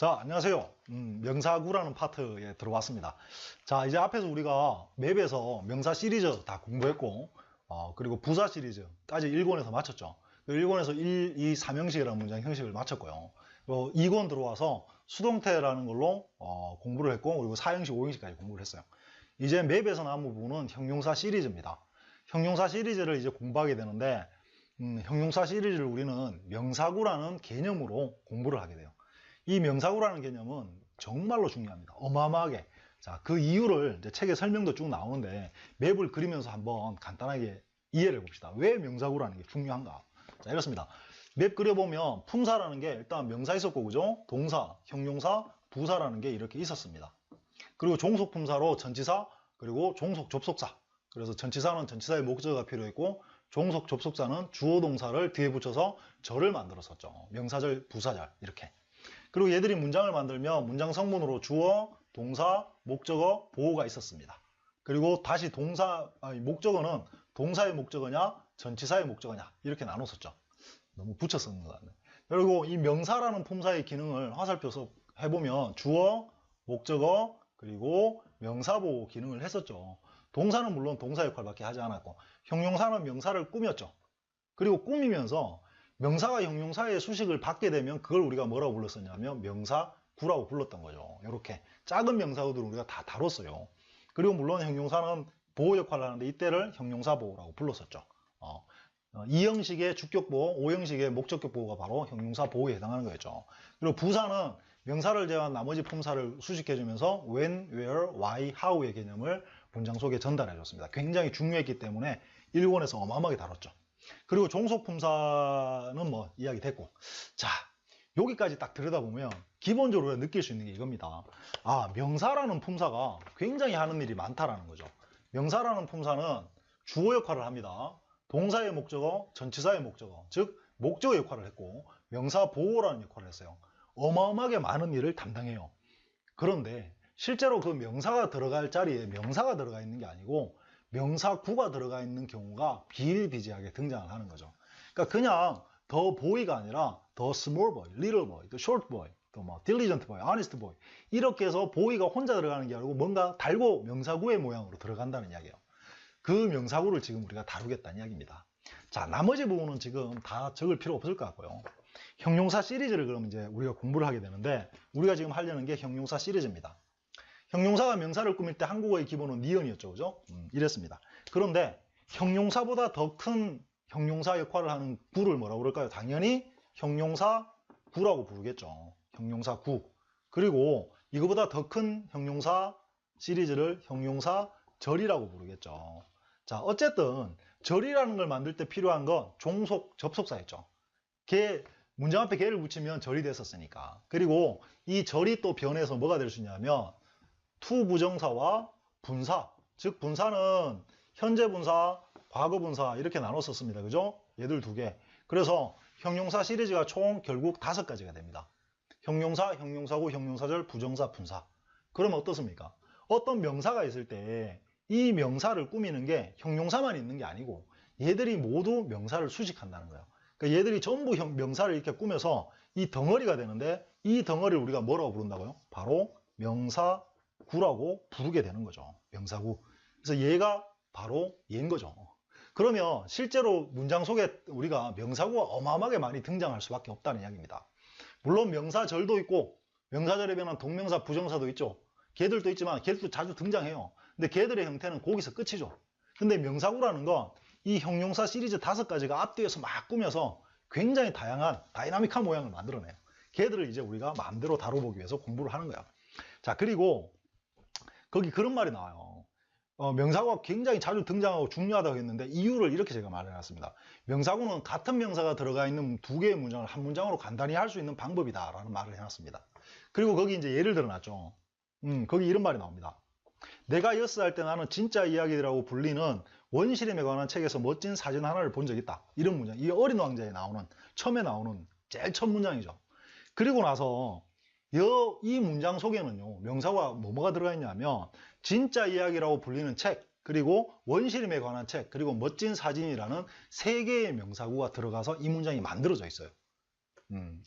자, 안녕하세요. 명사구라는 파트에 들어왔습니다. 자, 이제 앞에서 우리가 맵에서 명사 시리즈 다 공부했고, 그리고 부사 시리즈까지 1권에서 마쳤죠. 1권에서 1, 2, 3형식이라는 문장 형식을 마쳤고요. 2권 들어와서 수동태라는 걸로 공부를 했고, 그리고 4형식, 5형식까지 공부를 했어요. 이제 맵에서 나온 부분은 형용사 시리즈입니다. 형용사 시리즈를 이제 공부하게 되는데, 형용사 시리즈를 우리는 명사구라는 개념으로 공부를 하게 돼요. 이 명사구라는 개념은 정말로 중요합니다. 어마어마하게. 자, 그 이유를 이제 책에 설명도 쭉 나오는데 맵을 그리면서 한번 간단하게 이해를 해봅시다. 왜 명사구라는 게 중요한가? 자, 이렇습니다. 맵 그려보면 품사라는 게 일단 명사 있었고, 그죠? 동사, 형용사, 부사라는 게 이렇게 있었습니다. 그리고 종속품사로 전치사, 그리고 종속 접속사. 그래서 전치사는 전치사의 목적어가 필요했고, 종속 접속사는 주어 동사를 뒤에 붙여서 절을 만들었었죠. 명사절, 부사절 이렇게. 그리고 얘들이 문장을 만들면 문장 성문으로 주어, 동사, 목적어, 보어가 있었습니다. 그리고 다시 목적어는 동사의 목적어냐, 전치사의 목적어냐 이렇게 나눴었죠. 너무 붙여 쓰는 것 같네. 그리고 이 명사라는 품사의 기능을 화살표서 해보면 주어, 목적어, 그리고 명사보호 기능을 했었죠. 동사는 물론 동사 역할밖에 하지 않았고, 형용사는 명사를 꾸몄죠. 그리고 꾸미면서 명사가 형용사의 수식을 받게 되면 그걸 우리가 뭐라고 불렀었냐면 명사구라고 불렀던 거죠. 이렇게 작은 명사구들을 우리가 다 다뤘어요. 그리고 물론 형용사는 보호 역할을 하는데 이때를 형용사보호라고 불렀었죠. 2형식의 주격보호, 5형식의 목적격 보호가 바로 형용사 보호에 해당하는 거였죠. 그리고 부사는 명사를 제외한 나머지 품사를 수식해주면서 when, where, why, how의 개념을 문장 속에 전달해줬습니다. 굉장히 중요했기 때문에 1권에서 어마어마하게 다뤘죠. 그리고 종속품사는 뭐 이야기 됐고, 자, 여기까지 딱 들여다보면 기본적으로 느낄 수 있는 게 이겁니다. 명사라는 품사가 굉장히 하는 일이 많다라는 거죠. 명사라는 품사는 주어 역할을 합니다. 동사의 목적어, 전치사의 목적어, 즉 목적어 역할을 했고, 명사 보호라는 역할을 했어요. 어마어마하게 많은 일을 담당해요. 그런데 실제로 그 명사가 들어갈 자리에 명사가 들어가 있는 게 아니고 명사구가 들어가 있는 경우가 비일비재하게 등장을 하는 거죠. 그러니까 그냥 더 보이가 아니라 더 small boy, little boy, 더 short boy, 더 뭐 diligent boy, honest boy 이렇게 해서 보이가 혼자 들어가는 게 아니고 뭔가 달고 명사구의 모양으로 들어간다는 이야기예요. 그 명사구를 지금 우리가 다루겠다는 이야기입니다. 자, 나머지 부분은 지금 다 적을 필요 없을 것 같고요. 형용사 시리즈를 그럼 이제 우리가 공부를 하게 되는데 우리가 지금 하려는 게 형용사 시리즈입니다. 형용사가 명사를 꾸밀 때 한국어의 기본은 니은이었죠. 그죠? 이랬습니다. 그런데 형용사보다 더 큰 형용사 역할을 하는 구를 뭐라고 그럴까요? 당연히 형용사구라고 부르겠죠. 형용사구. 그리고 이거보다 더 큰 형용사 시리즈를 형용사절이라고 부르겠죠. 자, 어쨌든 절이라는 걸 만들 때 필요한 건 종속 접속사였죠. 문장 앞에 개를 붙이면 절이 됐었으니까. 그리고 이 절이 또 변해서 뭐가 될 수 있냐면 투 부정사와 분사, 즉 분사는 현재 분사, 과거 분사 이렇게 나눴었습니다. 그죠? 얘들 두 개. 그래서 형용사 시리즈가 총 결국 5가지가 됩니다. 형용사, 형용사구, 형용사절, 부정사, 분사. 그러면 어떻습니까? 어떤 명사가 있을 때 이 명사를 꾸미는 게 형용사만 있는 게 아니고 얘들이 모두 명사를 수식한다는 거예요. 그러니까 얘들이 전부 명사를 이렇게 꾸며서 이 덩어리가 되는데 이 덩어리를 우리가 뭐라고 부른다고요? 바로 명사구라고 부르게 되는 거죠. 명사구. 그래서 얘가 바로 얘인 거죠. 그러면 실제로 문장 속에 우리가 명사구가 어마어마하게 많이 등장할 수밖에 없다는 이야기입니다. 물론 명사절도 있고 명사절에 변한 동명사, 부정사도 있죠. 걔들도 있지만 걔들도 자주 등장해요. 근데 걔들의 형태는 거기서 끝이죠. 근데 명사구라는 건 이 형용사 시리즈 5가지가 앞뒤에서 막 꾸며서 굉장히 다양한 다이나믹한 모양을 만들어내요. 걔들을 이제 우리가 마음대로 다뤄보기 위해서 공부를 하는 거야. 자, 그리고 거기 그런 말이 나와요. 명사구가 굉장히 자주 등장하고 중요하다고 했는데 이유를 이렇게 제가 말해놨습니다. 명사구는 같은 명사가 들어가 있는 2개의 문장을 한 문장으로 간단히 할 수 있는 방법이다라는 말을 해놨습니다. 그리고 거기 이제 예를 들어놨죠. 거기 이런 말이 나옵니다. 내가 였을 때 나는 진짜 이야기라고 불리는 원시림에 관한 책에서 멋진 사진 하나를 본 적 있다. 이런 문장. 이 어린 왕자에 나오는, 처음에 나오는 제일 첫 문장이죠. 그리고 나서 이 문장 속에는요, 명사가 뭐가 들어가 있냐면 진짜 이야기라고 불리는 책, 그리고 원시림에 관한 책, 그리고 멋진 사진이라는 3개의 명사구가 들어가서 이 문장이 만들어져 있어요.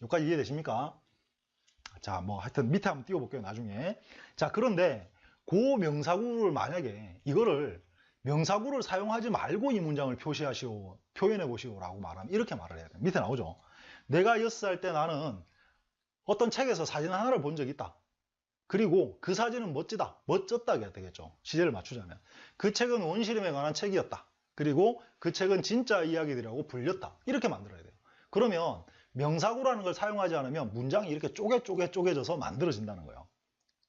여기까지 이해되십니까? 자, 뭐 하여튼 밑에 한번 띄워볼게요, 나중에. 자, 그런데 그 명사구를 만약에 이거를 명사구를 사용하지 말고 이 문장을 표현해 보시오라고 말하면 이렇게 말을 해야 돼요. 밑에 나오죠. 내가 6살 때 나는 어떤 책에서 사진 하나를 본 적이 있다. 그리고 그 사진은 멋졌다 해야 되겠죠. 시제를 맞추자면. 그 책은 원시림에 관한 책이었다. 그리고 그 책은 진짜 이야기들이라고 불렸다. 이렇게 만들어야 돼요. 그러면 명사구라는 걸 사용하지 않으면 문장이 이렇게 쪼개져서 만들어진다는 거예요.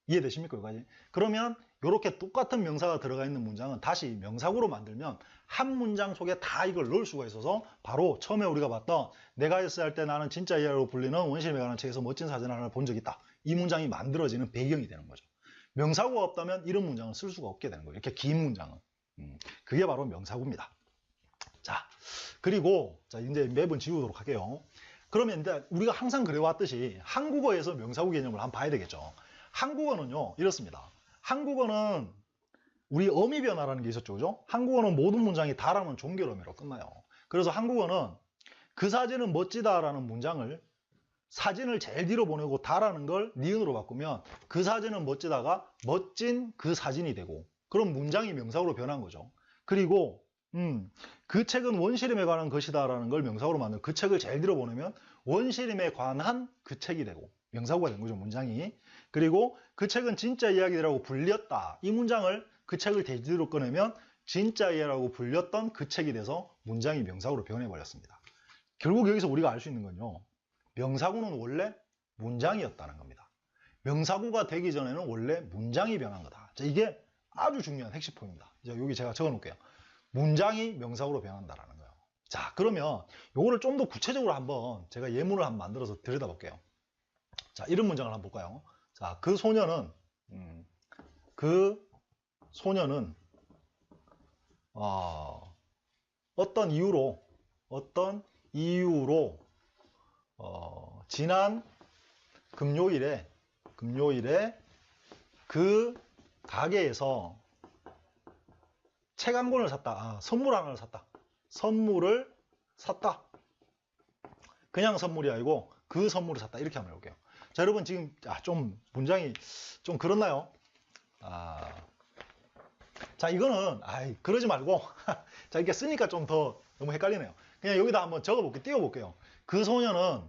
이해되십니까? 여기까지? 그러면 이렇게 똑같은 명사가 들어가 있는 문장은 다시 명사구로 만들면 한 문장 속에 다 이걸 넣을 수가 있어서 바로 처음에 우리가 봤던 내가 6살 때 나는 진짜 이야기로 불리는 원시림에 관한 책에서 멋진 사진 하나를 본 적이 있다. 이 문장이 만들어지는 배경이 되는 거죠. 명사구가 없다면 이런 문장은 쓸 수가 없게 되는 거예요. 이렇게 긴 문장은. 그게 바로 명사구입니다. 자, 그리고 자 이제 맵은 지우도록 할게요. 그러면 이제 우리가 항상 그래왔듯이 한국어에서 명사구 개념을 한번 봐야 되겠죠. 한국어는요, 이렇습니다. 한국어는 우리 어미 변화라는 게 있었죠, 그죠? 한국어는 모든 문장이 다라는 종결어미로 끝나요. 그래서 한국어는 그 사진은 멋지다라는 문장을 사진을 제일 뒤로 보내고 다라는 걸 니은으로 바꾸면 그 사진은 멋지다가 멋진 그 사진이 되고 그럼 문장이 명사구로 변한 거죠. 그리고 그 책은 원시림에 관한 것이다라는 걸 명사구로 만들고 그 책을 제일 뒤로 보내면 원시림에 관한 그 책이 되고 명사구가 된 거죠, 문장이. 그리고 그 책은 진짜 이야기라고 불렸다. 이 문장을 그 책을 제일 뒤로 꺼내면 진짜 이야기라고 불렸던 그 책이 돼서 문장이 명사구로 변해버렸습니다. 결국 여기서 우리가 알 수 있는 건요. 명사구는 원래 문장이었다는 겁니다. 명사구가 되기 전에는 원래 문장이 변한 거다. 자, 이게 아주 중요한 핵심 포인트입니다. 여기 제가 적어 놓을게요. 문장이 명사구로 변한다라는 거예요. 자, 그러면 요거를 좀 더 구체적으로 한번 제가 예문을 한번 만들어서 들여다볼게요. 자, 이런 문장을 한번 볼까요? 자, 그 소녀는 어떤 이유로 지난 금요일에 그 가게에서 책 한 권을 샀다. 선물 하나를 샀다. 선물을 샀다. 그냥 선물이 아니고 그 선물을 샀다. 이렇게 한번 해볼게요. 자, 여러분 지금 좀 문장이 좀 그렇나요? 자, 이거는 그러지 말고 자, 이렇게 쓰니까 좀 더 너무 헷갈리네요. 그냥 여기다 한번 적어볼게요. 띄워볼게요. 그 소녀는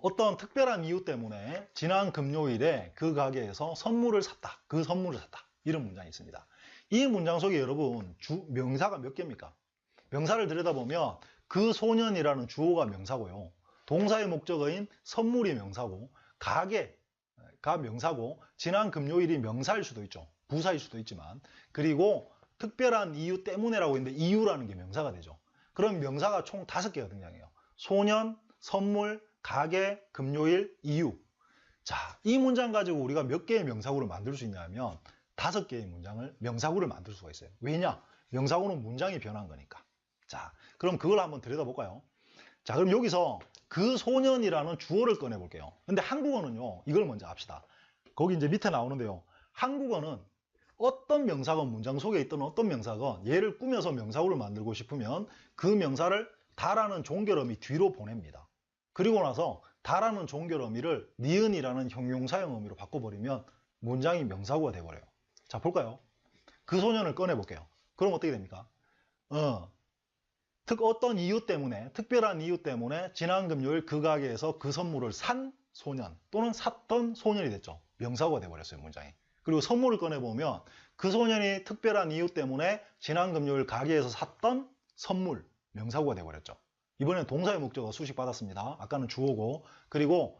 어떤 특별한 이유 때문에 지난 금요일에 그 가게에서 선물을 샀다. 그 선물을 샀다. 이런 문장이 있습니다. 이 문장 속에 여러분 명사가 몇 개입니까? 명사를 들여다보면 그 소년이라는 주어가 명사고요. 동사의 목적어인 선물이 명사고 가게가 명사고 지난 금요일이 명사일 수도 있죠. 부사일 수도 있지만 그리고 특별한 이유 때문에라고 있는데 이유라는 게 명사가 되죠. 그럼 명사가 총 5개가 등장해요. 소년, 선물, 가게, 금요일, 이유. 자, 이 문장 가지고 우리가 몇 개의 명사구를 만들 수 있냐면 5개의 명사구를 만들 수가 있어요. 왜냐? 명사구는 문장이 변한 거니까. 자, 그럼 그걸 한번 들여다볼까요? 자, 그럼 여기서 그 소년이라는 주어를 꺼내볼게요. 근데 한국어는요, 이걸 먼저 합시다. 거기 이제 밑에 나오는데요. 한국어는 어떤 명사건 문장 속에 있던 어떤 명사건 얘를 꾸며서 명사구를 만들고 싶으면 그 명사를 다라는 종결어미 뒤로 보냅니다. 그리고 나서 다라는 종결어미를 니은이라는 형용사형 어미로 바꿔버리면 문장이 명사구가 돼버려요. 자, 볼까요? 그 소년을 꺼내볼게요. 그럼 어떻게 됩니까? 어떤 이유 때문에, 특별한 이유 때문에 지난 금요일 그 가게에서 그 선물을 산 소년 또는 샀던 소년이 됐죠. 명사구가 돼버렸어요, 문장이. 그리고 선물을 꺼내보면 그 소년이 특별한 이유 때문에 지난 금요일 가게에서 샀던 선물, 명사구가 돼버렸죠. 이번엔 동사의 목적어 수식 받았습니다. 아까는 주어고. 그리고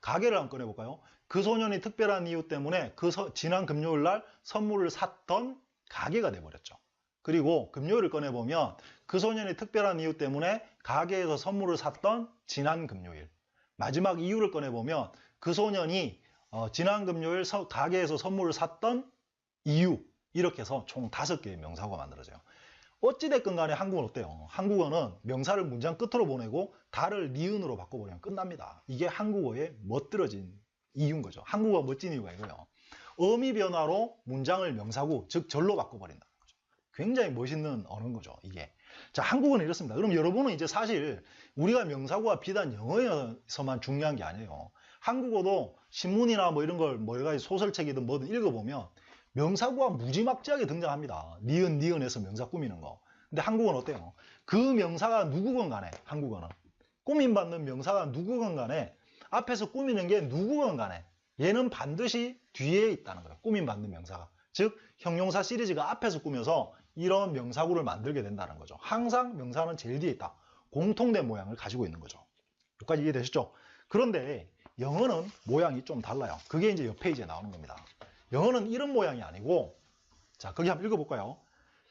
가게를 한번 꺼내볼까요? 그 소년이 특별한 이유 때문에 지난 금요일 날 선물을 샀던 가게가 돼버렸죠. 그리고 금요일을 꺼내보면 그 소년이 특별한 이유 때문에 가게에서 선물을 샀던 지난 금요일. 마지막 이유를 꺼내보면 그 소년이 지난 금요일 가게에서 선물을 샀던 이유. 이렇게 해서 총 5개의 명사구가 만들어져요. 어찌됐건 간에 한국어는 어때요? 한국어는 명사를 문장 끝으로 보내고 다를 니은으로 바꿔버리면 끝납니다. 이게 한국어의 멋들어진 이유인 거죠. 한국어가 멋진 이유가 이거예요. 어미 변화로 문장을 명사구, 즉 절로 바꿔버린다는 거죠. 굉장히 멋있는 언어인 거죠, 이게. 자, 한국어는 이렇습니다. 그럼 여러분은 이제 사실 우리가 명사구가 비단 영어에서만 중요한 게 아니에요. 한국어도 신문이나 뭐 이런 걸 뭐 여러 가지 소설책이든 뭐든 읽어보면 명사구가 무지막지하게 등장합니다. 니은, 니은에서 명사 꾸미는 거. 근데 한국어는 어때요? 그 명사가 누구건 간에, 한국어는 꾸밈받는 명사가 누구건 간에 앞에서 꾸미는 게 누구건 간에 얘는 반드시 뒤에 있다는 거예요. 꾸밈받는 명사가. 즉 형용사 시리즈가 앞에서 꾸며서 이런 명사구를 만들게 된다는 거죠. 항상 명사는 제일 뒤에 있다. 공통된 모양을 가지고 있는 거죠. 여기까지 이해되셨죠? 그런데 영어는 모양이 좀 달라요. 그게 이제 옆 페이지에 나오는 겁니다. 영어는 이런 모양이 아니고, 자, 거기 한번 읽어볼까요?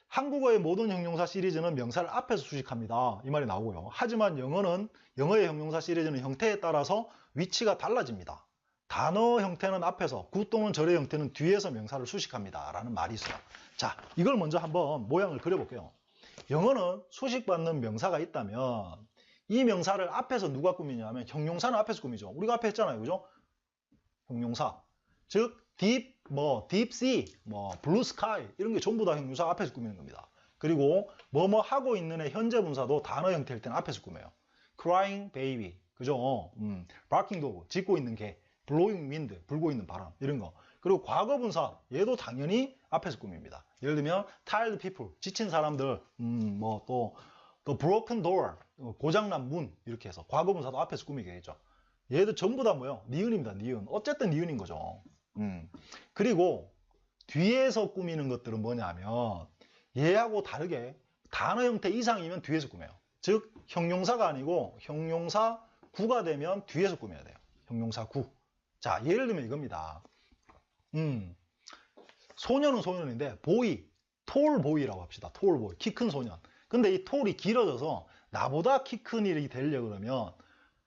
한국어의 모든 형용사 시리즈는 명사를 앞에서 수식합니다. 이 말이 나오고요. 하지만 영어의 형용사 시리즈는 형태에 따라서 위치가 달라집니다. 단어 형태는 앞에서, 구 또는 절의 형태는 뒤에서 명사를 수식합니다. 라는 말이 있어요. 자, 이걸 먼저 한번 모양을 그려볼게요. 영어는 수식받는 명사가 있다면 이 명사를 앞에서 누가 꾸미냐면 형용사는 앞에서 꾸미죠. 우리가 앞에 했잖아요. 그죠? 형용사. 즉, deep sea, blue sky 이런 게 전부 다 형용사 앞에서 꾸미는 겁니다. 그리고 뭐뭐 하고 있는 애 현재 분사도 단어 형태일 때는 앞에서 꾸며요. crying baby, 그죠? barking dog, 짖고 있는 개, blowing wind, 불고 있는 바람 이런 거. 그리고 과거 분사 얘도 당연히 앞에서 꾸밉니다. 예를 들면 tired people, 지친 사람들, 또 broken door, 고장난 문 이렇게 해서 과거 분사도 앞에서 꾸미게 되죠. 얘도 전부 다 뭐예요? 니은입니다. 니은. 어쨌든 니은인 거죠. 그리고 뒤에서 꾸미는 것들은 뭐냐면 얘하고 다르게 단어 형태 이상이면 뒤에서 꾸며요. 즉 형용사가 아니고 형용사 구가 되면 뒤에서 꾸며야 돼요. 형용사 구. 자, 예를 들면 이겁니다. 소년은 소년인데 보이, 톨 보이라고 합시다. 톨 보이, 키 큰 소년. 근데 이 톨이 길어져서 나보다 키 큰 일이 되려고 그러면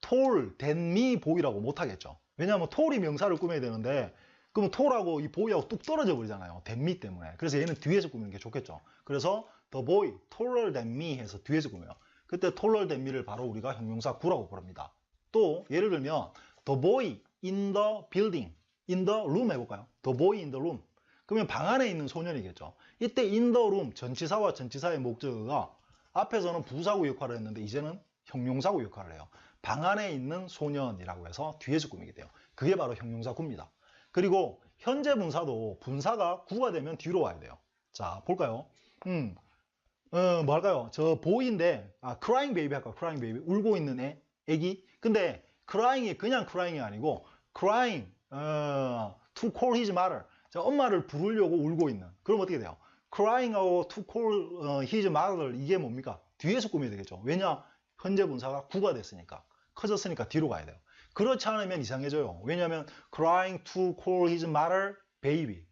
톨, 댄미 보이라고 못하겠죠. 왜냐하면 톨이 명사를 꾸며야 되는데 그럼 톨하고 이 보이하고 뚝 떨어져 버리잖아요. 댄미 때문에. 그래서 얘는 뒤에서 꾸미는 게 좋겠죠. 그래서 the boy, taller than me 해서 뒤에서 꾸며요. 그때 taller than me를 바로 우리가 형용사 구라고 부릅니다. 또 예를 들면 the boy in the building, in the room 해볼까요? the boy in the room. 그러면 방 안에 있는 소년이겠죠. 이때 in the room, 전치사와 전치사의 목적어가 앞에서는 부사구 역할을 했는데 이제는 형용사구 역할을 해요. 방 안에 있는 소년이라고 해서 뒤에서 꾸미게 돼요. 그게 바로 형용사 구입니다. 그리고 현재 분사도 분사가 구가 되면 뒤로 와야 돼요. 자, 볼까요? 뭐 할까요? 저 보이인데, crying baby 할까요? crying baby. 울고 있는 애기. 근데 crying이 그냥 crying이 아니고 crying to call his mother. 저 엄마를 부르려고 울고 있는. 그럼 어떻게 돼요? crying하고 to call his mother 이게 뭡니까? 뒤에서 꾸며야 되겠죠. 왜냐? 현재 분사가 구가 됐으니까. 커졌으니까 뒤로 가야 돼요. 그렇지 않으면 이상해져요. 왜냐하면 crying to call his mother baby.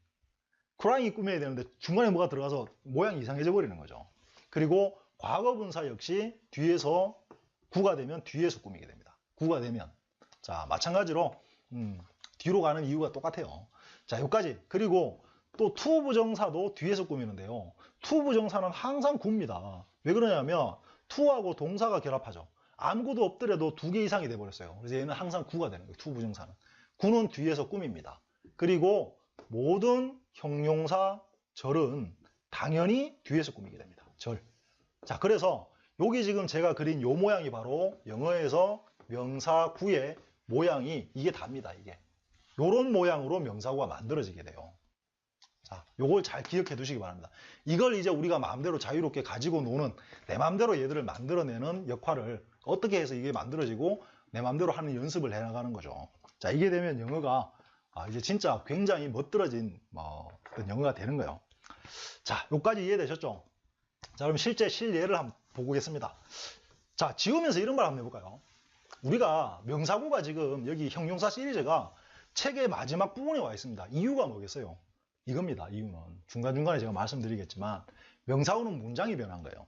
crying이 꾸며야 되는데 중간에 뭐가 들어가서 모양이 이상해져 버리는 거죠. 그리고 과거 분사 역시 뒤에서 구가 되면 뒤에서 꾸미게 됩니다. 구가 되면. 자, 마찬가지로 뒤로 가는 이유가 똑같아요. 자, 여기까지. 그리고 또 to 부정사도 뒤에서 꾸미는데요. to 부정사는 항상 구입니다. 왜 그러냐면 to하고 동사가 결합하죠. 아무것도 없더라도 두 개 이상이 돼버렸어요. 그래서 얘는 항상 구가 되는 거예요. to 부정사는. 구는 뒤에서 꾸밉니다. 그리고 모든 형용사 절은 당연히 뒤에서 꾸미게 됩니다. 절. 자, 그래서 여기 지금 제가 그린 요 모양이 바로 영어에서 명사 구의 모양이 이게 답니다. 이게. 요런 모양으로 명사구가 만들어지게 돼요. 자, 요걸 잘 기억해 두시기 바랍니다. 이걸 이제 우리가 마음대로 자유롭게 가지고 노는 내 마음대로 얘들을 만들어내는 역할을 어떻게 해서 이게 만들어지고 내 마음대로 하는 연습을 해나가는 거죠. 자, 이게 되면 영어가 이제 진짜 굉장히 멋들어진 어떤 영어가 되는 거예요. 자, 여기까지 이해되셨죠? 자, 그럼 실제 실예를 한번 보겠습니다. 자, 지우면서 이런 말 한번 해볼까요? 우리가 명사구가 지금 여기 형용사 시리즈가 책의 마지막 부분에 와 있습니다. 이유가 뭐겠어요? 이겁니다. 이유는 중간중간에 제가 말씀드리겠지만 명사구는 문장이 변한 거예요.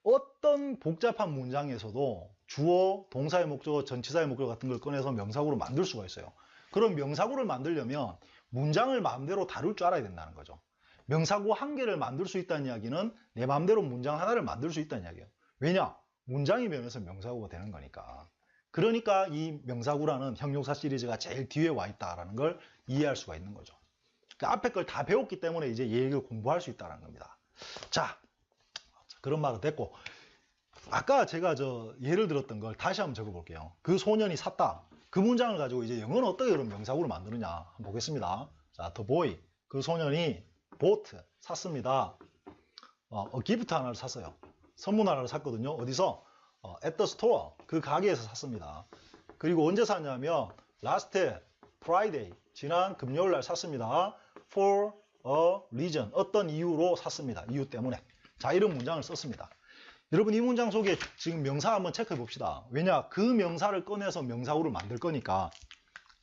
어떤 복잡한 문장에서도 주어, 동사의 목적어, 전치사의 목적어 같은 걸 꺼내서 명사구를 만들 수가 있어요. 그럼 명사구를 만들려면 문장을 마음대로 다룰 줄 알아야 된다는 거죠. 명사구 한 개를 만들 수 있다는 이야기는 내 마음대로 문장 하나를 만들 수 있다는 이야기예요. 왜냐? 문장이 변해서 명사구가 되는 거니까. 그러니까 이 명사구라는 형용사 시리즈가 제일 뒤에 와 있다는 걸 이해할 수가 있는 거죠. 그 앞에 걸 다 배웠기 때문에 이제 얘 얘기를 공부할 수 있다는 겁니다. 자, 그런 말은 됐고, 아까 제가 예를 들었던 걸 다시 한번 적어볼게요. 그 소년이 샀다. 그 문장을 가지고 이제 영어는 어떻게 그런 명사구를 만드느냐 한번 보겠습니다. 자, the boy. 그 소년이 bought. 샀습니다. gift 하나를 샀어요. 선물 하나를 샀거든요. 어디서? at the store. 그 가게에서 샀습니다. 그리고 언제 샀냐면 last Friday. 지난 금요일 날 샀습니다. for a reason. 어떤 이유로 샀습니다. 이유 때문에. 자, 이런 문장을 썼습니다. 여러분 이 문장 속에 지금 명사 한번 체크해 봅시다. 왜냐? 그 명사를 꺼내서 명사구를 만들 거니까.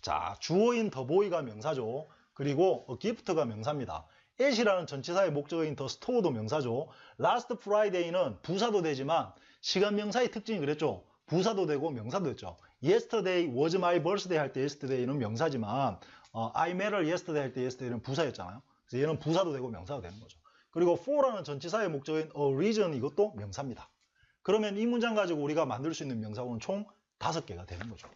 자, 주어인 the boy가 명사죠. 그리고 gift가 명사입니다. at이라는 전치사의 목적어인 the store도 명사죠. last Friday는 부사도 되지만 시간 명사의 특징이 그랬죠. 부사도 되고 명사도 됐죠. yesterday was my birthday 할 때 yesterday는 명사지만 I met her yesterday 할 때 yesterday는 부사였잖아요. 그래서 얘는 부사도 되고 명사도 되는 거죠. 그리고 for라는 전치사의 목적인 a reason 이것도 명사입니다. 그러면 이 문장 가지고 우리가 만들 수 있는 명사구는 총 5개가 되는 거죠.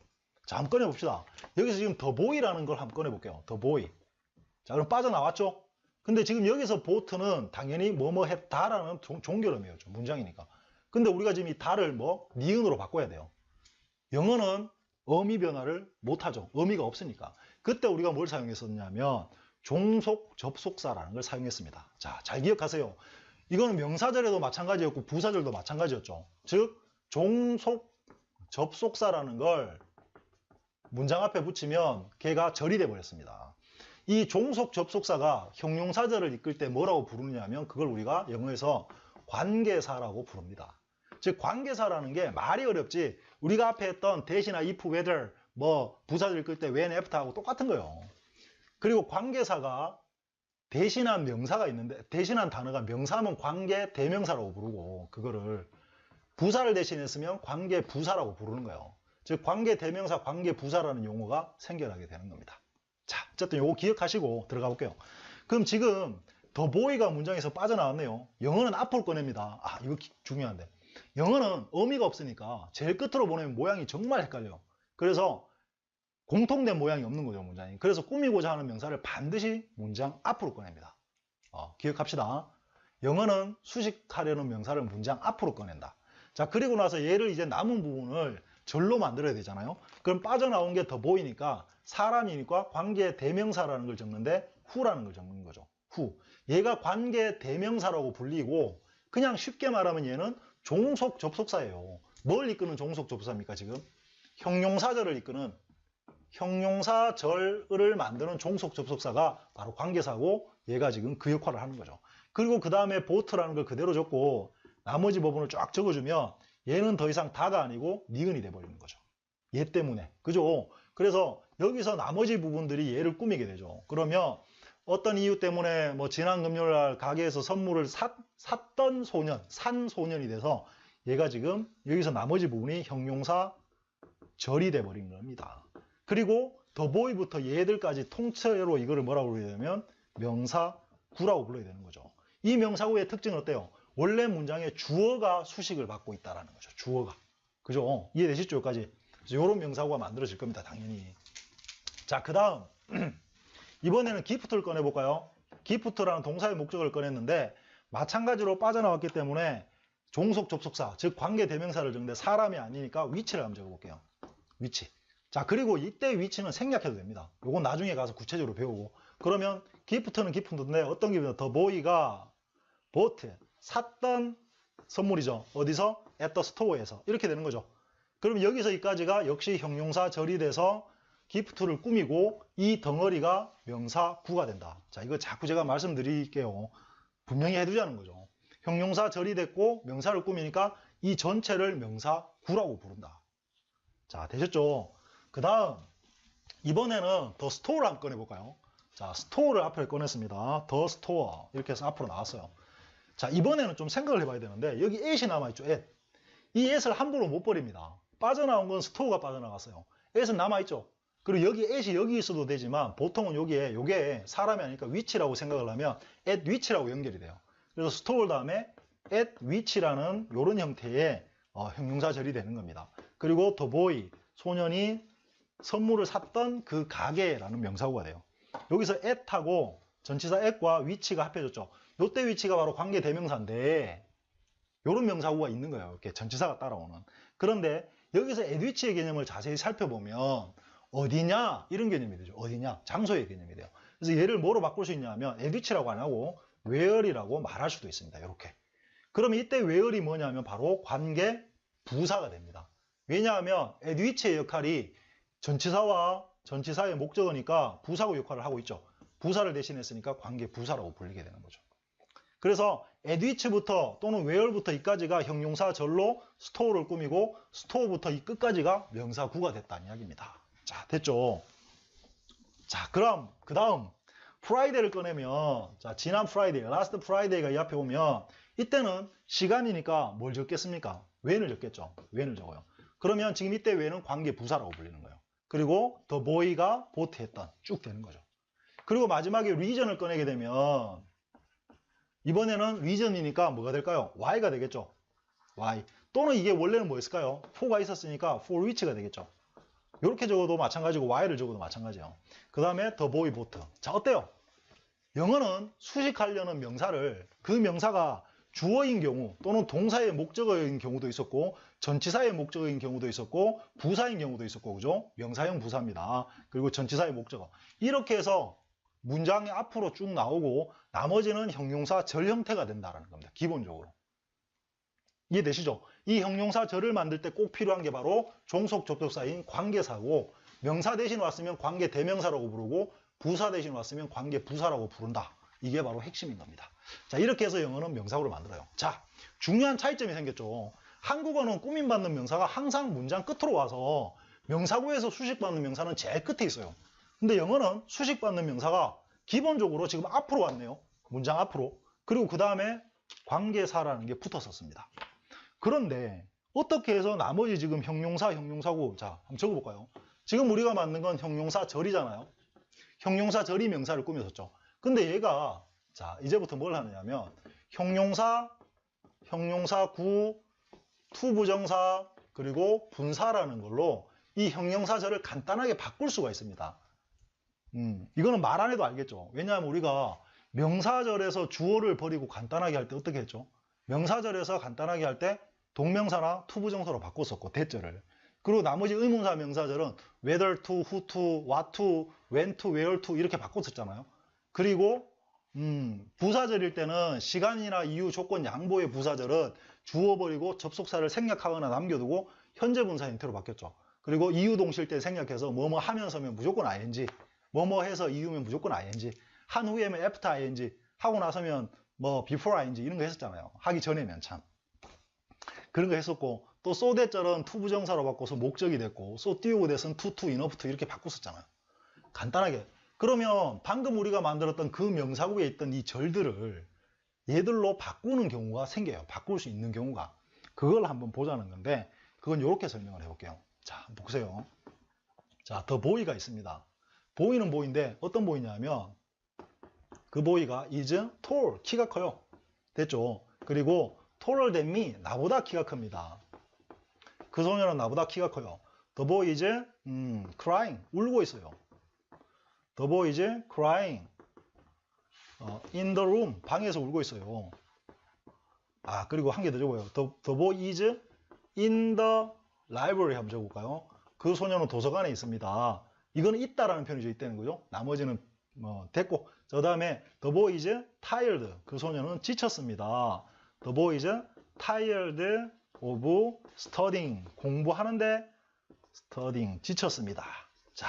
자, 한번 꺼내봅시다. 여기서 지금 the boy라는 걸 한번 꺼내볼게요. the boy. 자, 그럼 빠져나왔죠? 근데 지금 여기서 bought는 당연히 뭐뭐 했다라는 종결음이에요. 문장이니까. 근데 우리가 지금 이 다를 니은으로 바꿔야 돼요. 영어는 어미 변화를 못하죠. 의미가 없으니까. 그때 우리가 뭘 사용했었냐면 종속 접속사라는 걸 사용했습니다. 자, 잘 기억하세요. 이거는 명사절에도 마찬가지였고 부사절도 마찬가지였죠. 즉 종속 접속사라는 걸 문장 앞에 붙이면 걔가 절이 돼 버렸습니다. 이 종속 접속사가 형용사절을 이끌 때 뭐라고 부르느냐면 그걸 우리가 영어에서 관계사라고 부릅니다. 즉 관계사라는 게 말이 어렵지 우리가 앞에 했던 대신이나 if, whether, 부사절 이끌 때 when, after하고 똑같은 거예요. 그리고 관계사가 대신한 명사가 있는데 대신한 단어가 명사하면 관계 대명사라고 부르고 그거를 부사를 대신했으면 관계 부사라고 부르는 거예요. 즉 관계 대명사, 관계 부사라는 용어가 생겨나게 되는 겁니다. 자, 어쨌든 요거 기억하시고 들어가 볼게요. 그럼 지금 the boy가 문장에서 빠져나왔네요. 영어는 앞으로 꺼냅니다. 이거 중요한데. 영어는 의미가 없으니까 제일 끝으로 보내면 모양이 정말 헷갈려요. 그래서 공통된 모양이 없는 거죠, 문장이. 그래서 꾸미고자 하는 명사를 반드시 문장 앞으로 꺼냅니다. 기억합시다. 영어는 수식하려는 명사를 문장 앞으로 꺼낸다. 자, 그리고 나서 얘를 이제 남은 부분을 절로 만들어야 되잖아요. 그럼 빠져나온 게 더 보이니까 사람이니까 관계 대명사라는 걸 적는데 who라는 걸 적는 거죠. who. 얘가 관계 대명사라고 불리고 그냥 쉽게 말하면 얘는 종속 접속사예요. 뭘 이끄는 종속 접속사입니까, 지금? 형용사절을 이끄는 형용사절을 만드는 종속 접속사가 바로 관계사고 얘가 지금 그 역할을 하는 거죠. 그리고 그 다음에 bought라는 걸 그대로 적고 나머지 부분을 쫙 적어주면 얘는 더 이상 다가 아니고 니은이 돼버리는 거죠. 얘 때문에. 그죠? 그래서 여기서 나머지 부분들이 얘를 꾸미게 되죠. 그러면 어떤 이유 때문에 지난 금요일 날 가게에서 선물을 샀던 소년, 산 소년이 돼서 얘가 지금 여기서 나머지 부분이 형용사 절이 돼버린 겁니다. 그리고 the boy부터 얘들까지 통째로 이거를 뭐라고 불러야 되냐면 명사구라고 불러야 되는 거죠. 이 명사구의 특징은 어때요? 원래 문장에 주어가 수식을 받고 있다는 거죠. 주어가. 그죠? 이해되시죠? 여기까지. 이런 명사구가 만들어질 겁니다. 당연히. 자, 그 다음 이번에는 gift를 꺼내볼까요? gift라는 동사의 목적을 꺼냈는데 마찬가지로 빠져나왔기 때문에 종속 접속사, 즉 관계 대명사를 적는데 사람이 아니니까 위치를 한번 적어볼게요. 위치. 자, 그리고 이때 위치는 생략해도 됩니다. 요건 나중에 가서 구체적으로 배우고. 그러면 gift는 gift인데 어떤 기분이요? the boy가 bought, 샀던 선물이죠. 어디서? at the store에서. 이렇게 되는 거죠. 그럼 여기서 여기까지가 역시 형용사 절이 돼서 gift를 꾸미고 이 덩어리가 명사구가 된다. 자, 이거 자꾸 제가 말씀드릴게요. 분명히 해두자는 거죠. 형용사 절이 됐고 명사를 꾸미니까 이 전체를 명사구라고 부른다. 자, 되셨죠? 그 다음 이번에는 the store를 한번 꺼내볼까요? 자, store를 앞에 꺼냈습니다. the store 이렇게 해서 앞으로 나왔어요. 자, 이번에는 좀 생각을 해봐야 되는데 여기 at이 남아있죠. at. 이 at을 함부로 못 버립니다. 빠져나온 건 store가 빠져나갔어요. at은 남아있죠. 그리고 여기 at이 여기 있어도 되지만 보통은 요게 사람이 아니니까 위치라고 생각을 하면 at 위치라고 연결이 돼요. 그래서 store 다음에 at 위치라는 이런 형태의 형용사 절이 되는 겁니다. 그리고 the boy, 소년이 선물을 샀던 그 가게라는 명사구가 돼요. 여기서 at하고 전치사 at과 위치가 합해졌죠. 요때 위치가 바로 관계 대명사인데 이런 명사구가 있는 거예요. 이렇게 전치사가 따라오는. 그런데 여기서 at which의 개념을 자세히 살펴보면 어디냐 이런 개념이 되죠. 어디냐 장소의 개념이 돼요. 그래서 얘를 뭐로 바꿀 수 있냐면 at which라고 안 하고 where이라고 말할 수도 있습니다. 이렇게. 그러면 이때 where이 뭐냐면 바로 관계 부사가 됩니다. 왜냐하면 at which의 역할이 전치사와 전치사의 목적어니까 부사구 역할을 하고 있죠. 부사를 대신했으니까 관계 부사라고 불리게 되는 거죠. 그래서 at which부터 또는 where부터 이까지가 형용사 절로 store를 꾸미고 store부터 이 끝까지가 명사구가 됐다는 이야기입니다. 자, 됐죠? 자, 그럼 그 다음 프라이데이를 꺼내면 자, 지난 프라이데이, last 프라이데이가 이 앞에 오면 이때는 시간이니까 뭘 적겠습니까? when을 적겠죠. when을 적어요. 그러면 지금 이때 when은 관계 부사라고 불리는 거예요. 그리고 the boy가 보트했던 쭉 되는 거죠. 그리고 마지막에 reason을 꺼내게 되면 이번에는 reason이니까 뭐가 될까요? why가 되겠죠. why. 또는 이게 원래는 뭐였을까요? for가 있었으니까 for which가 되겠죠. 이렇게 적어도 마찬가지고 why를 적어도 마찬가지예요. 그 다음에 the boy boat. 자, 어때요? 영어는 수식하려는 명사를 그 명사가 주어인 경우 또는 동사의 목적어인 경우도 있었고 전치사의 목적어인 경우도 있었고 부사인 경우도 있었고 그죠? 명사형 부사입니다. 그리고 전치사의 목적어. 이렇게 해서 문장이 앞으로 쭉 나오고 나머지는 형용사 절 형태가 된다는 겁니다. 기본적으로. 이해되시죠? 이 형용사 절을 만들 때 꼭 필요한 게 바로 종속 접속사인 관계사고 명사 대신 왔으면 관계 대명사라고 부르고 부사 대신 왔으면 관계 부사라고 부른다. 이게 바로 핵심인 겁니다. 자, 이렇게 해서 영어는 명사구를 만들어요. 자, 중요한 차이점이 생겼죠. 한국어는 꾸밈받는 명사가 항상 문장 끝으로 와서 명사구에서 수식받는 명사는 제일 끝에 있어요. 근데 영어는 수식받는 명사가 기본적으로 지금 앞으로 왔네요. 문장 앞으로. 그리고 그 다음에 관계사라는 게 붙었었습니다. 그런데 어떻게 해서 나머지 지금 형용사, 형용사구 자, 한번 적어볼까요? 지금 우리가 만든 건 형용사 절이잖아요. 형용사 절이 명사를 꾸몄었죠. 근데 얘가 자 이제부터 뭘 하느냐면 형용사, 형용사구, 투부정사 그리고 분사라는 걸로 이 형용사절을 간단하게 바꿀 수가 있습니다. 이거는 말 안 해도 알겠죠. 왜냐하면 우리가 명사절에서 주어를 버리고 간단하게 할 때 어떻게 했죠? 명사절에서 간단하게 할 때 동명사나 투부정사로 바꿨었고 대절을. 그리고 나머지 의문사 명사절은 whether to, who to, what to, when to, where to 이렇게 바꿨었잖아요. 그리고 부사절일 때는 시간이나 이유, 조건, 양보의 부사절은 주어 버리고 접속사를 생략하거나 남겨두고 현재 분사 형태로 바뀌었죠. 그리고 이유 동실 때 생략해서 뭐뭐 하면서면 무조건 ing, 뭐뭐 해서 이유면 무조건 ing, 한 후에면 after ing, 하고 나서면 뭐 before ing 이런 거 했었잖아요. 하기 전에면 참. 그런 거 했었고 또 so 대절은 투부정사로 바꿔서 목적이 됐고 so 띄우고 대선 to, to, enough to 이렇게 바꿨었잖아요. 간단하게. 그러면 방금 우리가 만들었던 그 명사구에 있던 이 절들을 얘들로 바꾸는 경우가 생겨요. 바꿀 수 있는 경우가. 그걸 한번 보자는 건데 그건 이렇게 설명을 해볼게요. 자, 한번 보세요. 자, the boy가 있습니다. boy는 boy인데 어떤 boy냐면 그 boy가 is tall, 키가 커요. 됐죠? 그리고 taller than me, 나보다 키가 큽니다. 그 소녀는 나보다 키가 커요. The boy is crying, 울고 있어요. The boy is crying in the room, 방에서 울고 있어요. 아, 그리고 한 개 더 적어요. The boy is in the library 한번 적어볼까요? 그 소녀는 도서관에 있습니다. 이거는 있다라는 표현이 있다는 거죠. 나머지는 뭐 됐고, 그 다음에 the boy is tired, 그 소녀는 지쳤습니다. The boy is tired of studying, 공부하는데 studying, 지쳤습니다. 자,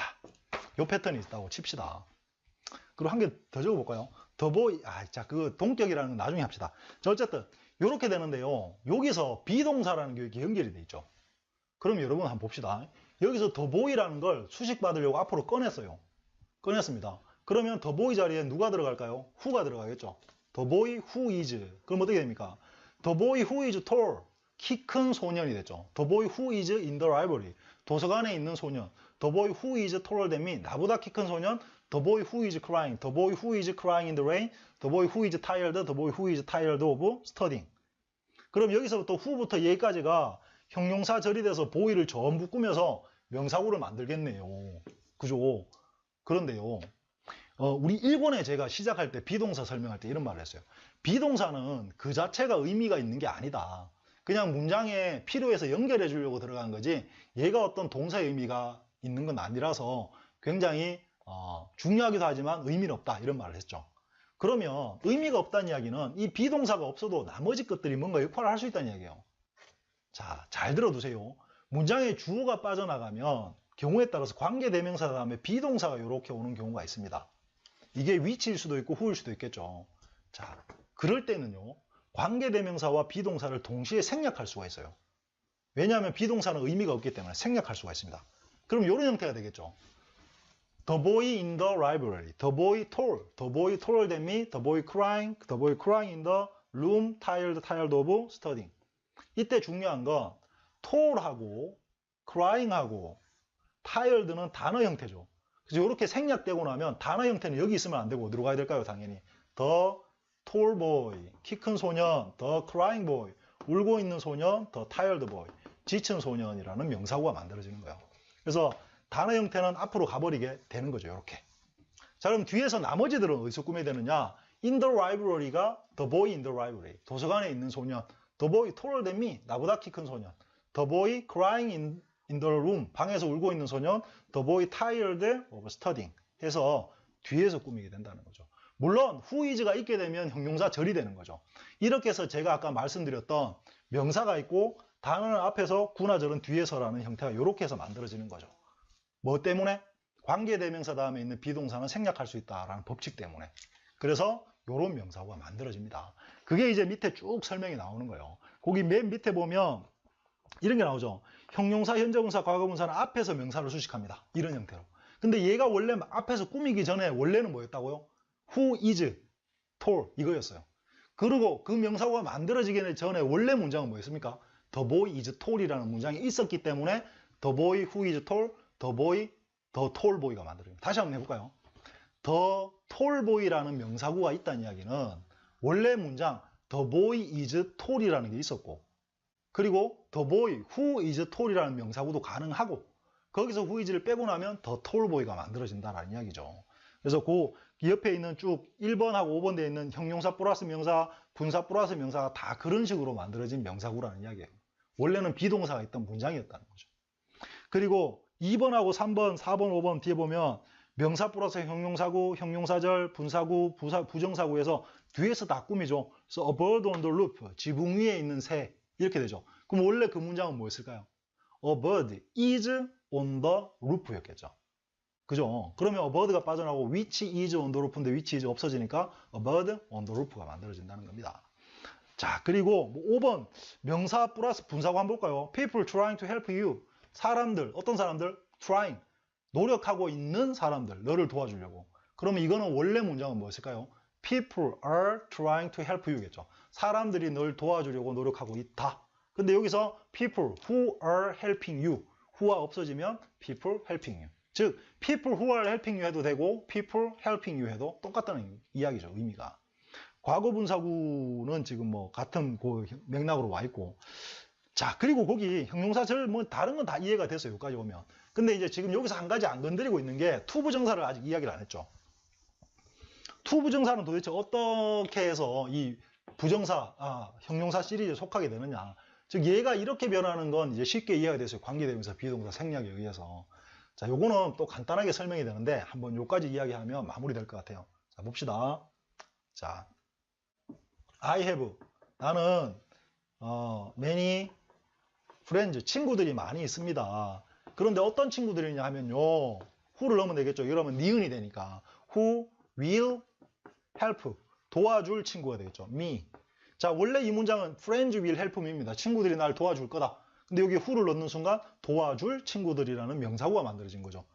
요 패턴이 있다고 칩시다. 그리고 한 개 더 적어볼까요? The boy, 자, 그 동격이라는 건 나중에 합시다. 자, 어쨌든 이렇게 되는데요. 여기서 비동사라는 게 이렇게 연결이 돼 있죠. 그럼 여러분 한번 봅시다. 여기서 the boy라는 걸 수식 받으려고 앞으로 꺼냈어요. 꺼냈습니다. 그러면 the boy 자리에 누가 들어갈까요? who가 들어가겠죠. The boy who is. 그럼 어떻게 됩니까? The boy who is tall. 키 큰 소년이 됐죠. The boy who is in the library. 도서관에 있는 소년. The boy who is taller than me. 나보다 키 큰 소년. The boy who is crying. The boy who is crying in the rain. The boy who is tired. The boy who is tired of studying. 그럼 여기서부터 who부터 얘까지가 형용사 절이 돼서 boy를 전부 꾸며서 명사구를 만들겠네요. 그죠? 그런데요. 우리 일본에 제가 시작할 때 비동사 설명할 때 이런 말을 했어요. 비동사는 그 자체가 의미가 있는 게 아니다. 그냥 문장에 필요해서 연결해 주려고 들어간 거지 얘가 어떤 동사의 의미가 있는 건 아니라서 굉장히 중요하기도 하지만 의미는 없다 이런 말을 했죠. 그러면 의미가 없다는 이야기는 이 비동사가 없어도 나머지 것들이 뭔가 역할을 할 수 있다는 이야기예요. 자, 잘 들어두세요. 문장에 주어가 빠져나가면 경우에 따라서 관계대명사 다음에 비동사가 이렇게 오는 경우가 있습니다. 이게 위치일 수도 있고 후일 수도 있겠죠. 자, 그럴 때는요. 관계대명사와 비동사를 동시에 생략할 수가 있어요. 왜냐하면 비동사는 의미가 없기 때문에 생략할 수가 있습니다. 그럼 이런 형태가 되겠죠. The boy in the library. The boy told. The boy told me. The boy crying. The boy crying in the room. Tired of studying. 이때 중요한 건 told하고 crying하고 tired는 단어 형태죠. 그래서 이렇게 생략되고 나면 단어 형태는 여기 있으면 안 되고 어디로 가야 될까요? 당연히 the tall boy, 키 큰 소년, the crying boy, 울고 있는 소년, the tired boy, 지친 소년이라는 명사구가 만들어지는 거예요. 그래서 단어 형태는 앞으로 가버리게 되는 거죠. 이렇게. 자, 그럼 뒤에서 나머지들은 어디서 꾸며야 되느냐? In the library가 the boy in the library, 도서관에 있는 소년. The boy taller than me, 나보다 키 큰 소년. The boy crying in the room, 방에서 울고 있는 소년. The boy tired of studying 해서 뒤에서 꾸미게 된다는 거죠. 물론 who is가 있게 되면 형용사 절이 되는 거죠. 이렇게 해서 제가 아까 말씀드렸던 명사가 있고 단어는 앞에서 구나 절은 뒤에서라는 형태가 이렇게 해서 만들어지는 거죠. 뭐 때문에? 관계대명사 다음에 있는 비동사는 생략할 수 있다라는 법칙 때문에. 그래서 이런 명사구가 만들어집니다. 그게 이제 밑에 쭉 설명이 나오는 거예요. 거기 맨 밑에 보면 이런 게 나오죠. 형용사, 현재분사, 과거분사는 앞에서 명사를 수식합니다. 이런 형태로. 근데 얘가 원래 앞에서 꾸미기 전에 원래는 뭐였다고요? Who is tall 이거였어요. 그리고 그 명사구가 만들어지기 전에 원래 문장은 뭐였습니까? The boy is tall이라는 문장이 있었기 때문에 The boy who is tall, the boy, the tall boy가 만들어집니다. 다시 한번 해볼까요? The tall boy라는 명사구가 있다는 이야기는 원래 문장 The boy is tall이라는 게 있었고 그리고 The boy who is tall이라는 명사구도 가능하고 거기서 who is를 빼고 나면 The tall boy가 만들어진다는 이야기죠. 그래서 그 옆에 있는 쭉 1번하고 5번 되어 있는 형용사 플러스 명사, 분사 플러스 명사가 다 그런 식으로 만들어진 명사구라는 이야기예요. 원래는 비동사가 있던 문장이었다는 거죠. 그리고 2번하고 3번, 4번, 5번 뒤에 보면 명사 플러스 형용사구, 형용사절, 분사구, 부정사구에서 뒤에서 다 꾸미죠. 그래서 a bird on the roof, 지붕 위에 있는 새 이렇게 되죠. 그럼 원래 그 문장은 뭐였을까요? A bird is on the roof였겠죠. 그죠? 그러면 a bird가 빠져나오고 which is on the roof인데 which is 없어지니까 a bird on the roof가 만들어진다는 겁니다. 자, 그리고 5번 명사 플러스 분사구 한번 볼까요? People trying to help you. 사람들, 어떤 사람들? Trying. 노력하고 있는 사람들, 너를 도와주려고. 그러면 이거는 원래 문장은 뭐였을까요? People are trying to help you겠죠. 사람들이 널 도와주려고 노력하고 있다. 근데 여기서 people who are helping you. who가 없어지면 people helping you. 즉, people who are helping you 해도 되고 people helping you 해도 똑같다는 이야기죠. 의미가. 과거 분사구는 지금 뭐 같은 그 맥락으로 와 있고. 자, 그리고 거기 형용사절 뭐 다른 건 다 이해가 됐어요. 여기까지 오면. 근데 이제 지금 여기서 한 가지 안 건드리고 있는 게 투부정사를 아직 이야기를 안 했죠. 투부정사는 도대체 어떻게 해서 이 부정사, 형용사 시리즈에 속하게 되느냐. 즉 얘가 이렇게 변하는 건 이제 쉽게 이해가 됐어요. 관계대명사, 비동사, 생략에 의해서. 자, 요거는 또 간단하게 설명이 되는데 한번 요까지 이야기하면 마무리될 것 같아요. 자, 봅시다. 자, I have. 나는 many friends, 친구들이 많이 있습니다. 그런데 어떤 친구들이냐 하면요. who를 넣으면 되겠죠. 이러면 니은이 되니까 who will help, 도와줄 친구가 되겠죠. me. 자, 원래 이 문장은 friends will help me입니다. 친구들이 날 도와줄 거다. 근데 여기 who를 넣는 순간 도와줄 친구들이라는 명사구가 만들어진 거죠.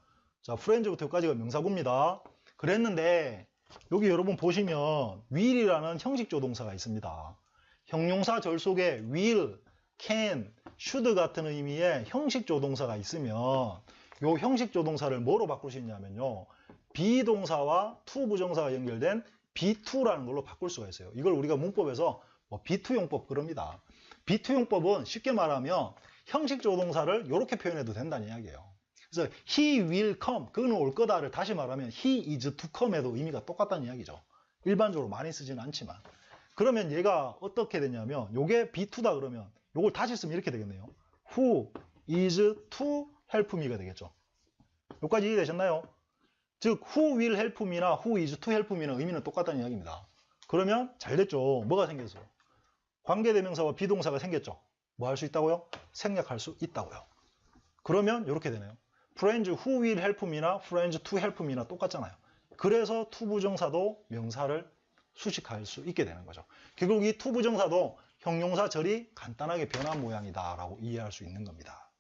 자, friends부터 여기까지가 명사구입니다. 그랬는데 여기 여러분 보시면 will이라는 형식조동사가 있습니다. 형용사 절 속에 will, can, should 같은 의미의 형식조동사가 있으면 이 형식조동사를 뭐로 바꿀 수 있냐면요. 비동사와 to 부정사가 연결된 B2라는 걸로 바꿀 수가 있어요. 이걸 우리가 문법에서 B2용법 그럽니다. B2용법은 쉽게 말하면 형식조동사를 이렇게 표현해도 된다는 이야기예요. 그래서 he will come, 그는 올 거다를 다시 말하면 he is to come에도 의미가 똑같다는 이야기죠. 일반적으로 많이 쓰지는 않지만. 그러면 얘가 어떻게 되냐면 요게 be2다 그러면 요걸 다시 쓰면 이렇게 되겠네요. who is to help me가 되겠죠. 여기까지 이해되셨나요? 즉 who will help me나 who is to help me는 의미는 똑같다는 이야기입니다. 그러면 잘 됐죠. 뭐가 생겼어요? 관계대명사와 비동사가 생겼죠. 뭐 할 수 있다고요? 생략할 수 있다고요. 그러면 이렇게 되네요. friends who will help me나 friends to help me나 똑같잖아요. 그래서 to 부정사도 명사를 수식할 수 있게 되는 거죠. 결국 이 to 부정사도 형용사 절이 간단하게 변한 모양이다 라고 이해할 수 있는 겁니다.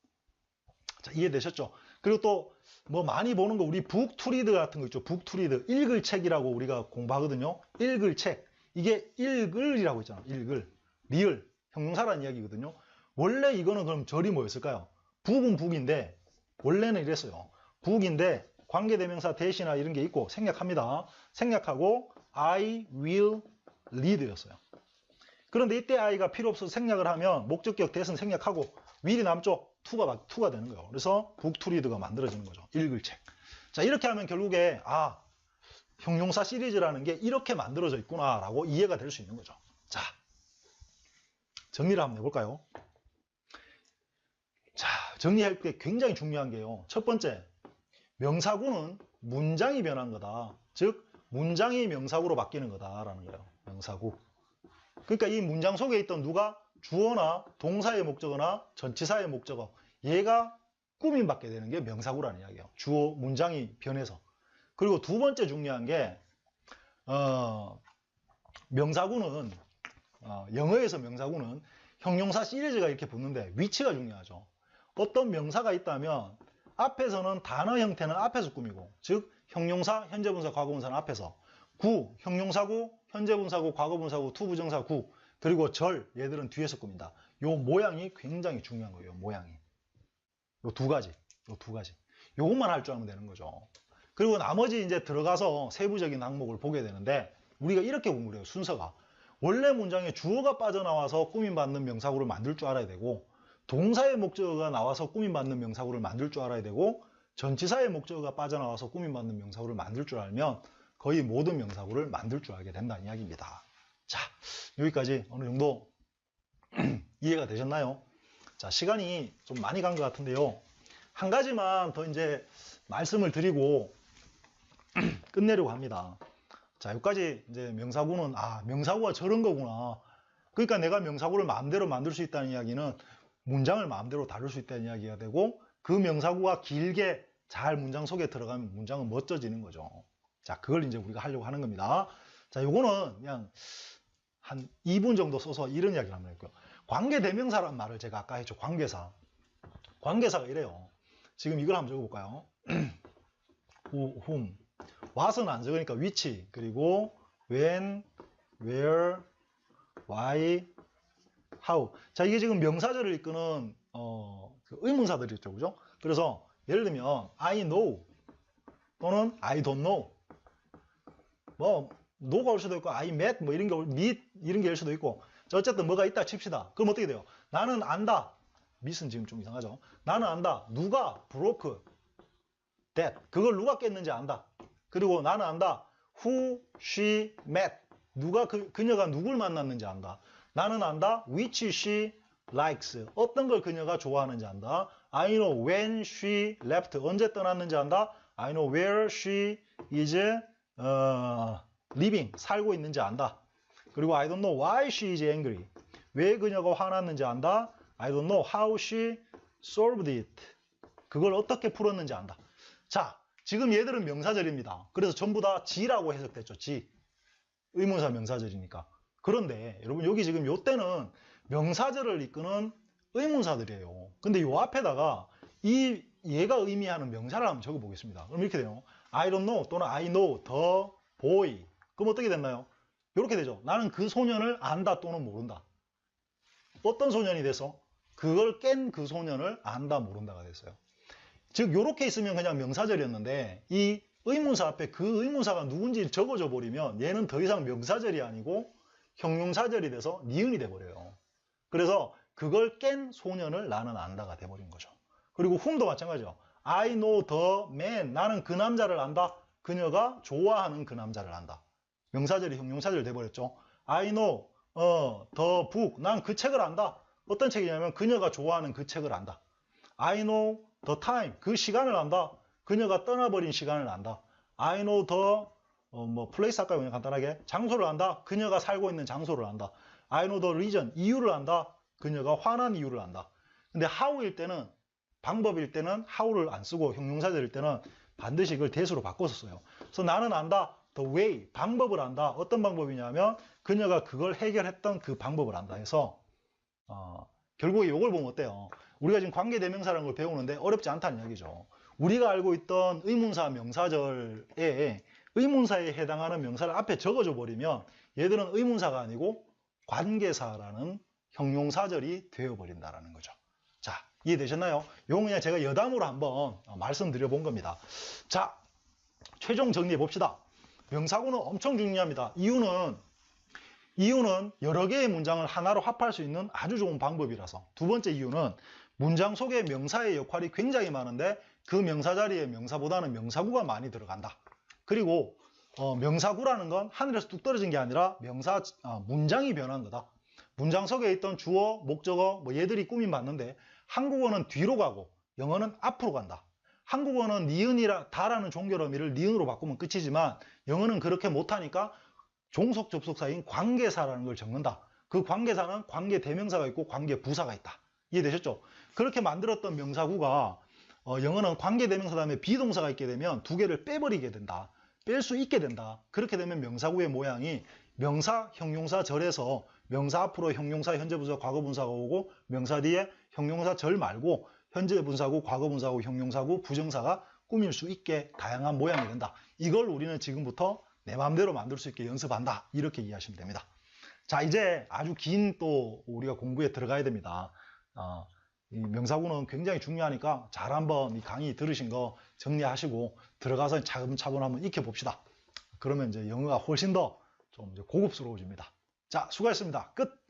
자, 이해되셨죠? 그리고 또 뭐 많이 보는 거 우리 북 투리드 같은 거 있죠. 북 투리드 읽을 책이라고 우리가 공부하거든요. 읽을 책. 이게 읽을이라고 있잖아요. 읽을. 리을. 형용사라는 이야기거든요. 원래 이거는 그럼 절이 뭐였을까요? 북은 북인데 원래는 이랬어요. 북인데 관계대명사 대시나 이런 게 있고 생략합니다. 생략하고 I will read였어요. 그런데 이때 I가 필요 없어서 생략을 하면 목적격 대신 생략하고 will이 남죠. to가 되는 거예요. 그래서 북 투 리드가 만들어지는 거죠. 읽을 책. 자, 이렇게 하면 결국에 형용사 시리즈라는 게 이렇게 만들어져 있구나 라고 이해가 될 수 있는 거죠. 자, 정리를 한번 해볼까요? 자, 정리할 때 굉장히 중요한 게요. 첫 번째, 명사구는 문장이 변한 거다. 즉, 문장이 명사구로 바뀌는 거다라는 거예요. 명사구. 그러니까 이 문장 속에 있던 누가 주어나 동사의 목적어나 전치사의 목적어, 얘가 꾸밈받게 되는 게 명사구라는 이야기예요. 주어, 문장이 변해서. 그리고 두 번째 중요한 게 명사구는 영어에서 명사구는 형용사 시리즈가 이렇게 붙는데 위치가 중요하죠. 어떤 명사가 있다면 앞에서는 단어 형태는 앞에서 꾸미고, 즉 형용사, 현재분사, 과거분사는 앞에서, 구, 형용사구, 현재분사구, 과거분사구, 투부정사 구, 그리고 절, 얘들은 뒤에서 꾸민다. 요 모양이 굉장히 중요한 거예요. 모양이. 요 두 가지. 요것만 할 줄 알면 되는 거죠. 그리고 나머지 이제 들어가서 세부적인 항목을 보게 되는데 우리가 이렇게 공부를 해요. 순서가. 원래 문장에 주어가 빠져나와서 꾸밈받는 명사구를 만들 줄 알아야 되고, 동사의 목적어가 나와서 꾸밈받는 명사구를 만들 줄 알아야 되고, 전치사의 목적어가 빠져나와서 꾸밈받는 명사구를 만들 줄 알면 거의 모든 명사구를 만들 줄 알게 된다는 이야기입니다. 자, 여기까지 어느 정도 이해가 되셨나요? 자, 시간이 좀 많이 간 것 같은데요. 한 가지만 더 이제 말씀을 드리고 끝내려고 합니다. 자, 여기까지 이제 명사구는 명사구가 저런 거구나. 그러니까 내가 명사구를 마음대로 만들 수 있다는 이야기는 문장을 마음대로 다룰 수 있다는 이야기가 되고, 그 명사구가 길게 잘 문장 속에 들어가면 문장은 멋져지는 거죠. 자, 그걸 이제 우리가 하려고 하는 겁니다. 자, 요거는 그냥 한 2분 정도 써서 이런 이야기를 한번 할게요. 관계대명사라는 말을 제가 아까 했죠. 관계사. 관계사가 이래요. 지금 이걸 한번 적어볼까요? whom. what은 안 적으니까 which, 그리고 when, where, why, how. 자, 이게 지금 명사절을 이끄는 그 의문사들이 있죠. 그죠? 그래서 예를 들면 I know 또는 I don't know. 뭐 no가 올 수도 있고 I met 뭐 이런 게 meet 이런 게 올 수도 있고. 자, 어쨌든 뭐가 있다 칩시다. 그럼 어떻게 돼요? 나는 안다. meet은 지금 좀 이상하죠. 나는 안다. 누가 broke that. 그걸 누가 깼는지 안다. 그리고 나는 안다. who she met. 누가 그녀가 누굴 만났는지 안다. 나는 안다. which she likes. 어떤 걸 그녀가 좋아하는지 안다. I know when she left. 언제 떠났는지 안다. I know where she is living. 살고 있는지 안다. 그리고 I don't know why she is angry. 왜 그녀가 화났는지 안다. I don't know how she solved it. 그걸 어떻게 풀었는지 안다. 자, 지금 얘들은 명사절입니다. 그래서 전부 다 지라고 해석됐죠. 지. 의문사 명사절이니까. 그런데 여러분 여기 지금 요때는 명사절을 이끄는 의문사들이에요. 근데 요 앞에다가 얘가 의미하는 명사를 한번 적어보겠습니다. 그럼 이렇게 돼요. I don't know 또는 I know the boy. 그럼 어떻게 됐나요? 이렇게 되죠. 나는 그 소년을 안다 또는 모른다. 어떤 소년이 돼서? 그걸 깬 그 소년을 안다 모른다가 됐어요. 즉 이렇게 있으면 그냥 명사절이었는데 이 의문사 앞에 그 의문사가 누군지 적어줘 버리면 얘는 더 이상 명사절이 아니고 형용사절이 돼서 니은이 돼버려요. 그래서 그걸 깬 소년을 나는 안다가 돼버린 거죠. 그리고 whom도 마찬가지죠. I know the man. 나는 그 남자를 안다. 그녀가 좋아하는 그 남자를 안다. 명사절이 형용사절 돼버렸죠. I know the book. 난 그 책을 안다. 어떤 책이냐면 그녀가 좋아하는 그 책을 안다. I know the time. 그 시간을 안다. 그녀가 떠나버린 시간을 안다. I know the place 할까요? 그냥 간단하게. 장소를 안다. 그녀가 살고 있는 장소를 안다. I know the reason. 이유를 안다. 그녀가 화난 이유를 안다. 근데 how일 때는, 방법일 때는 how를 안 쓰고 형용사절일 때는 반드시 이걸 대수로 바꿔서 써요. 그래서 나는 안다. the way. 방법을 안다. 어떤 방법이냐면 그녀가 그걸 해결했던 그 방법을 안다 해서 결국에 이걸 보면 어때요? 우리가 지금 관계대명사라는 걸 배우는데 어렵지 않다는 이야기죠. 우리가 알고 있던 의문사 명사절에 의문사에 해당하는 명사를 앞에 적어줘 버리면 얘들은 의문사가 아니고 관계사라는 형용사절이 되어버린다는 거죠. 자, 이해되셨나요? 이건 그냥 제가 여담으로 한번 말씀드려 본 겁니다. 자, 최종 정리해 봅시다. 명사구는 엄청 중요합니다. 이유는 여러 개의 문장을 하나로 합할 수 있는 아주 좋은 방법이라서. 두 번째 이유는 문장 속에 명사의 역할이 굉장히 많은데 그 명사 자리에 명사보다는 명사구가 많이 들어간다. 그리고 명사구라는 건 하늘에서 뚝 떨어진 게 아니라 문장이 변한 거다. 문장 속에 있던 주어, 목적어 얘들이 꾸민 받는데 한국어는 뒤로 가고 영어는 앞으로 간다. 한국어는 니은이라 다라는 종결 어미를 니은으로 바꾸면 끝이지만 영어는 그렇게 못하니까 종속 접속사인 관계사라는 걸 적는다. 그 관계사는 관계 대명사가 있고 관계 부사가 있다. 이해되셨죠? 그렇게 만들었던 명사구가 영어는 관계 대명사 다음에 비동사가 있게 되면 두 개를 빼버리게 된다. 뺄 수 있게 된다. 그렇게 되면 명사구의 모양이 명사, 형용사, 절에서 명사 앞으로 형용사, 현재 분사, 과거 분사가 오고 명사 뒤에 형용사 절 말고 현재 분사구, 과거 분사구, 형용사구, 부정사가 꾸밀 수 있게 다양한 모양이 된다. 이걸 우리는 지금부터 내 마음대로 만들 수 있게 연습한다. 이렇게 이해하시면 됩니다. 자, 이제 아주 긴 또 우리가 공부에 들어가야 됩니다. 이 명사구는 굉장히 중요하니까 잘 한번 이 강의 들으신 거 정리하시고 들어가서 차분차분 한번 익혀봅시다. 그러면 이제 영어가 훨씬 더 좀 고급스러워집니다. 자, 수고하셨습니다. 끝!